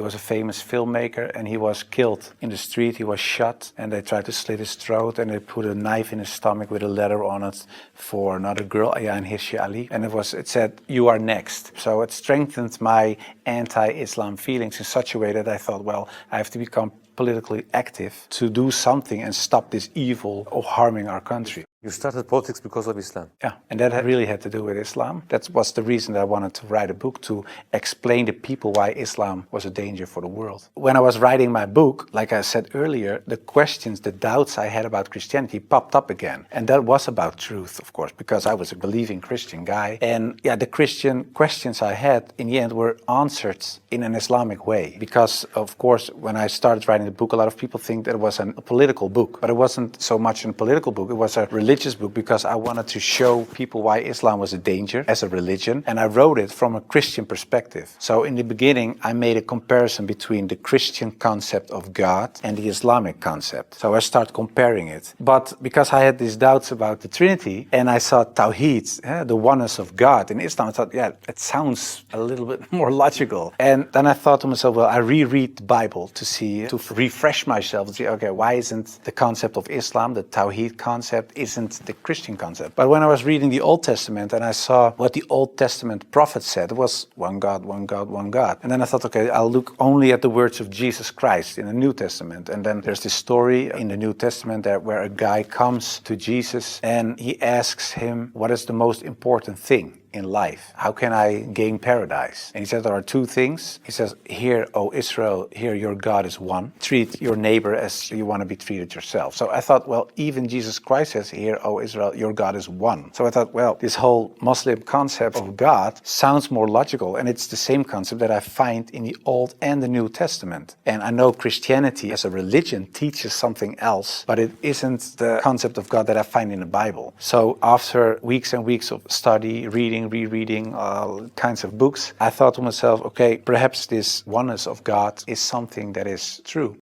He was a famous filmmaker and he was killed in the street. He was shot and they tried to slit his throat and they put a knife in his stomach with a letter on it for another girl, Ayaan Hirsi Ali. And it said, "You are next." So it strengthened my anti-Islam feelings in such a way that I thought, well, I have to become politically active to do something and stop this evil of harming our country. You started politics because of Islam? Yeah, and that really had to do with Islam. That was the reason that I wanted to write a book, to explain to people why Islam was a danger for the world. When I was writing my book, like I said earlier, the questions, the doubts I had about Christianity popped up again. And that was about truth, of course, because I was a believing Christian guy. And yeah, the Christian questions I had in the end were answered in an Islamic way. Because, of course, when I started writing the book, a lot of people think that it was a political book. But it wasn't so much a political book, it was a religious book, because I wanted to show people why Islam was a danger as a religion, and I wrote it from a Christian perspective. So in the beginning I made a comparison between the Christian concept of God and the Islamic concept. So I started comparing it. But because I had these doubts about the Trinity and I saw Tawheed, the oneness of God in Islam, I thought, yeah, it sounds a little bit more logical. And then I thought to myself, well, I reread the Bible to refresh myself and see, okay, why isn't the concept of Islam, the Tawheed concept, isn't the Christian concept? But when I was reading the Old Testament and I saw what the Old Testament prophets said, it was one God, one God, one God. And then I thought, okay, I'll look only at the words of Jesus Christ in the New Testament. And then there's this story in the New Testament where a guy comes to Jesus and he asks him, what is the most important thing in life? How can I gain paradise? And he said there are two things. He says, "Hear, O Israel, hear, your God is one. Treat your neighbor as you want to be treated yourself." So I thought, well, even Jesus Christ says, "Hear, O Israel, your God is one." So I thought, well, this whole Muslim concept of God sounds more logical, and it's the same concept that I find in the Old and the New Testament. And I know Christianity as a religion teaches something else, but it isn't the concept of God that I find in the Bible. So after weeks and weeks of study, rereading all kinds of books, I thought to myself, okay, perhaps this oneness of God is something that is true.